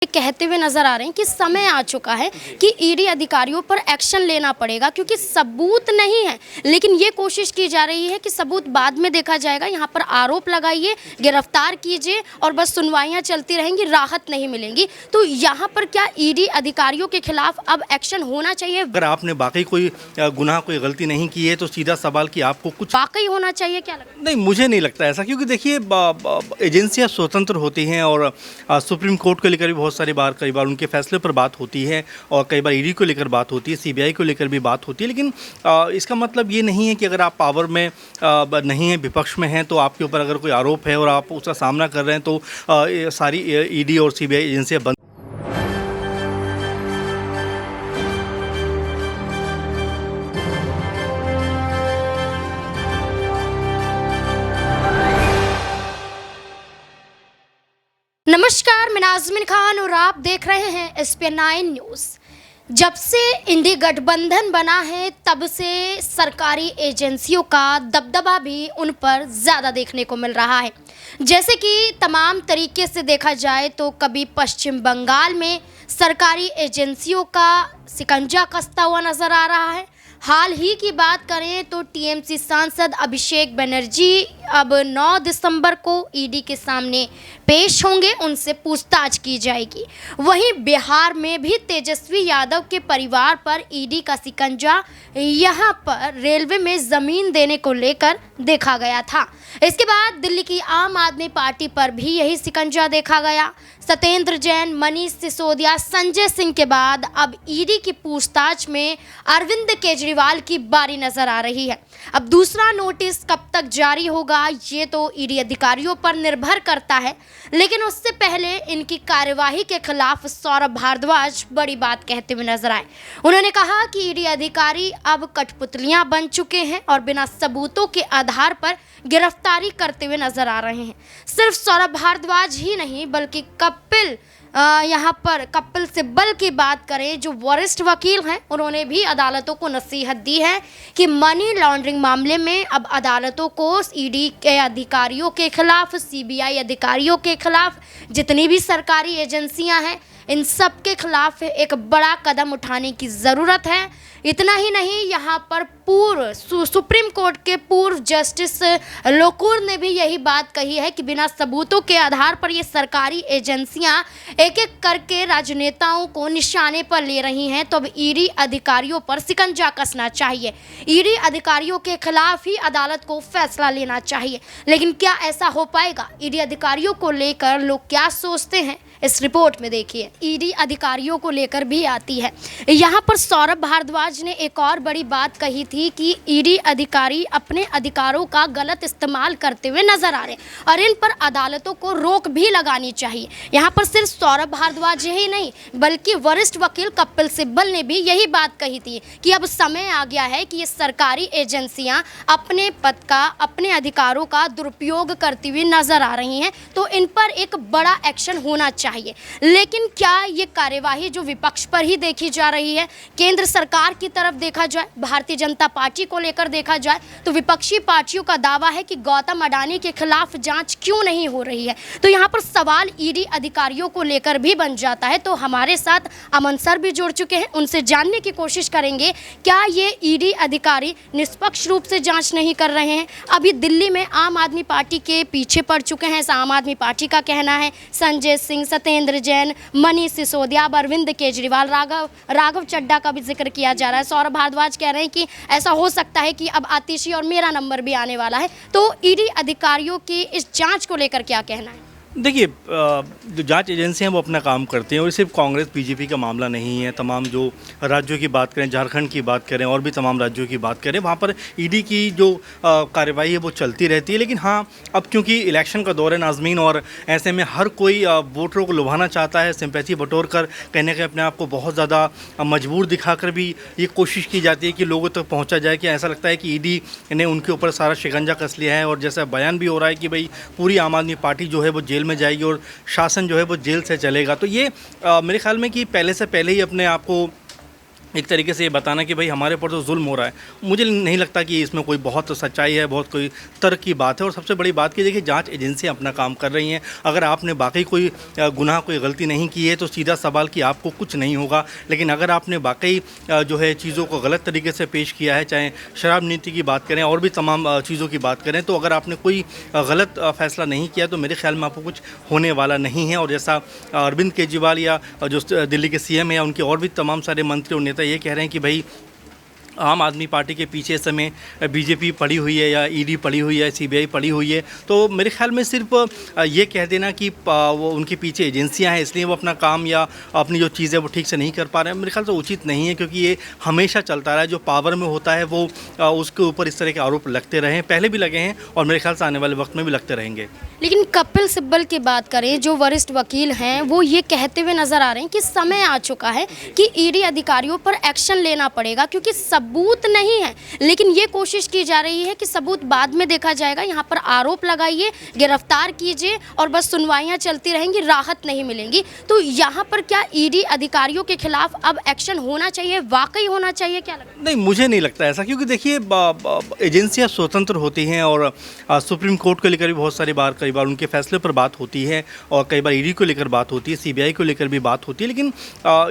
कहते हुए नजर आ रहे हैं कि समय आ चुका है कि ईडी अधिकारियों पर एक्शन लेना पड़ेगा क्योंकि सबूत नहीं है। लेकिन ये कोशिश की जा रही है कि सबूत बाद में देखा जाएगा, यहाँ पर आरोप लगाइए, गिरफ्तार कीजिए और बस सुनवाइयाँ चलती रहेंगी, राहत नहीं मिलेंगी। तो यहाँ पर क्या ईडी अधिकारियों के खिलाफ अब एक्शन होना चाहिए? अगर आपने वाकई कोई गुनाह, कोई गलती नहीं की है तो सीधा सवाल कि आपको कुछ वाकई होना चाहिए, क्या लगता है? नहीं, मुझे नहीं लगता ऐसा, क्योंकि देखिए एजेंसियां स्वतंत्र होती हैं और सुप्रीम कोर्ट को लेकर भी बहुत सारी बार कई बार उनके फैसले पर बात होती है और कई बार ईडी को लेकर बात होती है, सीबीआई को लेकर भी बात होती है। लेकिन इसका मतलब ये नहीं है कि अगर आप पावर में नहीं हैं, विपक्ष में हैं, तो आपके ऊपर अगर कोई आरोप है और आप उसका सामना कर रहे हैं तो ये सारी ईडी और सीबीआई एजेंसियां बंद। नमस्कार, मैं नाज़मीन खान और आप देख रहे हैं SPN9 न्यूज़। जब से इंडी गठबंधन बना है तब से सरकारी एजेंसियों का दबदबा भी उन पर ज़्यादा देखने को मिल रहा है। जैसे कि तमाम तरीके से देखा जाए तो कभी पश्चिम बंगाल में सरकारी एजेंसियों का शिकंजा कसता हुआ नज़र आ रहा है। हाल ही की बात करें तो टीएमसी सांसद अभिषेक बनर्जी अब 9 दिसंबर को ईडी के सामने पेश होंगे, उनसे पूछताछ की जाएगी। वहीं बिहार में भी तेजस्वी यादव के परिवार पर ईडी का शिकंजा यहां पर रेलवे में ज़मीन देने को लेकर देखा गया था। इसके बाद दिल्ली की आम आदमी पार्टी पर भी यही शिकंजा देखा गया। सत्येंद्र जैन, मनीष सिसोदिया, संजय सिंह के बाद अब ईडी की पूछताछ में अरविंद केजरीवाल की बारी नजर आ रही है। अब दूसरा नोटिस कब तक जारी होगा ये तो ईडी अधिकारियों पर निर्भर करता है, लेकिन उससे पहले इनकी कार्यवाही के खिलाफ सौरभ भारद्वाज बड़ी बात कहते हुए नजर आए। उन्होंने कहा कि ईडी अधिकारी अब कठपुतलियां बन चुके हैं और बिना सबूतों के आधार पर गिरफ्तारी करते हुए नजर आ रहे हैं। सिर्फ सौरभ भारद्वाज ही नहीं बल्कि कपिल सिब्बल की बात करें, जो वरिष्ठ वकील हैं, उन्होंने भी अदालतों को नसीहत दी है कि मनी लॉन्ड्रिंग मामले में अब अदालतों को ईडी के अधिकारियों के खिलाफ, सीबीआई अधिकारियों के खिलाफ, जितनी भी सरकारी एजेंसियां हैं, इन सब के खिलाफ एक बड़ा कदम उठाने की ज़रूरत है। इतना ही नहीं, यहाँ पर सुप्रीम कोर्ट के पूर्व जस्टिस लोकुर ने भी यही बात कही है कि बिना सबूतों के आधार पर ये सरकारी एजेंसियां एक एक करके राजनेताओं को निशाने पर ले रही हैं, तो अब ईडी अधिकारियों पर शिकंजा कसना चाहिए। ईडी अधिकारियों के खिलाफ ही अदालत को फैसला लेना चाहिए। लेकिन क्या ऐसा हो पाएगा? ईडी अधिकारियों को लेकर लोग क्या सोचते हैं, इस रिपोर्ट में देखिए। ईडी अधिकारियों को लेकर भी आती है। यहाँ पर सौरभ भारद्वाज ने एक और बड़ी बात कही थी कि ईडी अधिकारी अपने अधिकारों का गलत इस्तेमाल करते हुए नजर आ रहे हैं और इन पर अदालतों को रोक भी लगानी चाहिए। यहाँ पर सिर्फ सौरभ भारद्वाज ही नहीं बल्कि वरिष्ठ वकील कपिल सिब्बल ने भी यही बात कही थी कि अब समय आ गया है कि ये सरकारी एजेंसियां अपने पद का, अपने अधिकारों का दुरुपयोग करती हुई नजर आ रही हैं, तो इन पर एक बड़ा एक्शन होना चाहिए। लेकिन क्या ये कार्यवाही जो विपक्ष पर ही देखी जा रही है, केंद्र सरकार की तरफ देखा जाए, भारतीय जनता पार्टी को लेकर देखा जाए, तो विपक्षी पार्टियों का दावा है कि गौतम अडानी के खिलाफ जांच क्यों नहीं हो रही है। तो यहाँ पर सवाल ईडी अधिकारियों को लेकर भी बन जाता है। तो हमारे साथ अमन सर भी जुड़ चुके हैं, उनसे जानने की कोशिश करेंगे क्या ये ईडी अधिकारी निष्पक्ष रूप से जांच नहीं कर रहे हैं। अभी दिल्ली में आम आदमी पार्टी के पीछे पड़ चुके हैं, आम आदमी पार्टी का कहना है। संजय सिंह, सत्येंद्र जैन, मनीष सिसोदिया, अरविंद केजरीवाल, राघव चड्ढा का भी जिक्र किया जा रहा है। सौरभ भारद्वाज कह रहे हैं कि ऐसा हो सकता है कि अब आतिशी और मेरा नंबर भी आने वाला है। तो ईडी अधिकारियों की इस जांच को लेकर क्या कहना है? देखिए, जो जांच एजेंसियां हैं वो अपना काम करती हैं और सिर्फ कांग्रेस बीजेपी का मामला नहीं है। तमाम जो राज्यों की बात करें, झारखंड की बात करें और भी तमाम राज्यों की बात करें, वहाँ पर ईडी की जो कार्रवाई है वो चलती रहती है। लेकिन हाँ, अब क्योंकि इलेक्शन का दौर है नाज़मीन, और ऐसे में हर कोई वोटरों को लुभाना चाहता है, सिंपैथी बटोर कर कहीं ना कहीं अपने आप को बहुत ज़्यादा मजबूर दिखाकर भी ये कोशिश की जाती है कि लोगों तक पहुँचा जाए, कि ऐसा लगता है कि ईडी ने उनके ऊपर सारा शिकंजा कस लिया है। और जैसा बयान भी हो रहा है कि भाई पूरी आम आदमी पार्टी जो है वो जेल में जाएगी और शासन जो है वो जेल से चलेगा। तो ये मेरे ख्याल में कि पहले से पहले ही अपने आप को एक तरीके से ये बताना कि भाई हमारे ऊपर तो जुल्म हो रहा है, मुझे नहीं लगता कि इसमें कोई बहुत सच्चाई है, बहुत कोई तर्क की बात है। और सबसे बड़ी बात की देखिए, जांच एजेंसियां अपना काम कर रही हैं। अगर आपने वाकई कोई गुनाह, कोई गलती नहीं की है तो सीधा सवाल कि आपको कुछ नहीं होगा। लेकिन अगर आपने वाकई जो है चीज़ों को गलत तरीके से पेश किया है, चाहे शराब नीति की बात करें और भी तमाम चीज़ों की बात करें, तो अगर आपने कोई गलत फैसला नहीं किया तो मेरे ख्याल में आपको कुछ होने वाला नहीं है। और जैसा अरविंद केजरीवाल या जो दिल्ली के सीएम है या उनके और भी तमाम सारे मंत्री और नेता ये कह रहे हैं कि भाई आम आदमी पार्टी के पीछे इस समय बीजेपी पड़ी हुई है या ईडी पड़ी हुई है, सीबीआई पड़ी हुई है, तो मेरे ख्याल में सिर्फ ये कह देना कि वो उनके पीछे एजेंसियां हैं इसलिए वो अपना काम या अपनी जो चीज़ें वो ठीक से नहीं कर पा रहे हैं, मेरे ख्याल से उचित नहीं है। क्योंकि ये हमेशा चलता रहा है, जो पावर में होता है वो उसके ऊपर इस तरह के आरोप लगते रहे हैं, पहले भी लगे हैं और मेरे ख्याल से आने वाले वक्त में भी लगते रहेंगे। लेकिन कपिल सिब्बल की बात करें, जो वरिष्ठ वकील हैं, वो ये कहते हुए नजर आ रहे हैं कि समय आ चुका है कि ईडी अधिकारियों पर एक्शन लेना पड़ेगा, क्योंकि सबूत नहीं है। लेकिन ये कोशिश की जा रही है कि सबूत बाद में देखा जाएगा, यहाँ पर आरोप लगाइए, गिरफ्तार कीजिए और बस सुनवाइयाँ चलती रहेंगी, राहत नहीं मिलेंगी। तो यहाँ पर क्या ईडी अधिकारियों के खिलाफ अब एक्शन होना चाहिए, वाकई होना चाहिए, क्या लगता है? नहीं, मुझे नहीं लगता ऐसा, क्योंकि देखिए एजेंसियां स्वतंत्र होती हैं और सुप्रीम कोर्ट को लेकर भी बहुत सारी बार कई बार उनके फैसले पर बात होती है और कई बार ईडी को लेकर बात होती है, सीबीआई को लेकर भी बात होती है। लेकिन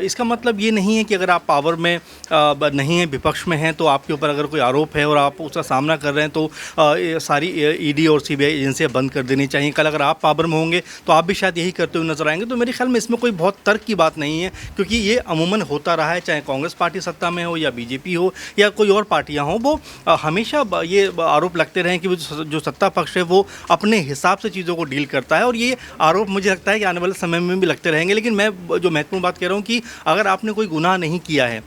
इसका मतलब ये नहीं है कि अगर आप पावर में नहीं हैं, विपक्ष में हैं, तो आपके ऊपर अगर कोई आरोप है और आप उसका सामना कर रहे हैं तो सारी ईडी और सीबीआई एजेंसियां बंद कर देनी चाहिए। कल अगर आप पावर में होंगे तो आप भी शायद यही करते हुए नजर आएंगे। तो मेरे ख्याल में इसमें कोई बहुत तर्क की बात नहीं है, क्योंकि ये अमूमन होता रहा है, चाहे कांग्रेस पार्टी सत्ता में हो या बीजेपी हो या कोई और पार्टियां हों, वो हमेशा ये आरोप लगते रहे कि जो सत्ता पक्ष है वो अपने हिसाब से चीज़ों को डील करता है। और ये आरोप मुझे लगता है कि आने वाले समय में भी लगते रहेंगे। लेकिन मैं जो महत्वपूर्ण बात कह रहा हूँ कि अगर आपने कोई गुनाह नहीं किया है,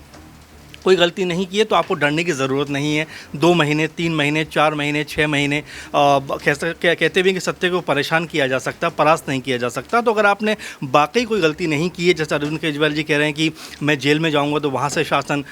कोई गलती नहीं की है, तो आपको डरने की ज़रूरत नहीं है। 2 महीने, 3 महीने, 4 महीने, 6 महीने कहते भी कि सत्य को परेशान किया जा सकता, परास्त नहीं किया जा सकता। तो अगर आपने वाकई कोई गलती नहीं की है, जैसे अरविंद केजरीवाल जी कह रहे हैं कि मैं जेल में जाऊंगा तो वहाँ से शासन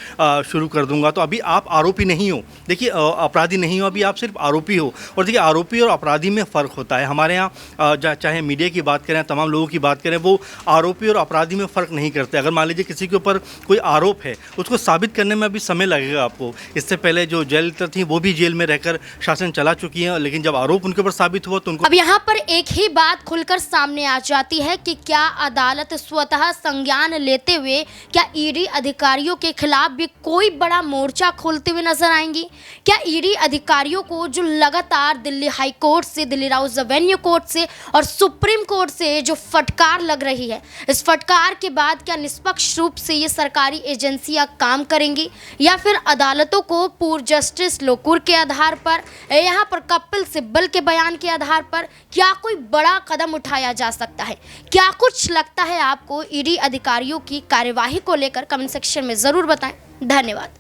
शुरू कर दूंगा, तो अभी आप आरोपी नहीं हो। देखिए, अपराधी नहीं हो, अभी आप सिर्फ आरोपी हो। और देखिए, आरोपी और अपराधी में फ़र्क होता है। हमारे यहाँ चाहे मीडिया की बात करें, तमाम लोगों की बात करें, वो आरोपी और अपराधी में फ़र्क नहीं करते। अगर मान लीजिए किसी के ऊपर कोई आरोप है, उसको साबित करने में अभी समय लगेगा आपको। इससे पहले जो जयललिता थी वो भी जेल में रहकर शासन चला चुकी हैं, लेकिन जब आरोप उनके ऊपर साबित हुआ तो उनको अब यहाँ पर एक ही बात खुलकर सामने आ जाती है कि क्या अदालत स्वतः संज्ञान लेते हुए क्या ईडी अधिकारियों के खिलाफ भी कोई बड़ा मोर्चा खोलते हुए नजर आएंगी? क्या ईडी अधिकारियों को जो लगातार दिल्ली हाई कोर्ट से, दिल्ली राउज रेवेन्यू कोर्ट से और सुप्रीम कोर्ट से जो फटकार लग रही है, इस फटकार के बाद क्या निष्पक्ष रूप से ये सरकारी एजेंसियां काम करेंगी, या फिर अदालतों को पूर्व जस्टिस लोकुर के आधार पर, यहाँ पर कपिल सिब्बल के बयान के आधार पर क्या कोई बड़ा कदम उठाया जा सकता है? क्या कुछ लगता है आपको ईडी अधिकारियों की कार्यवाही को लेकर? कमेंट सेक्शन में ज़रूर बताएं। धन्यवाद।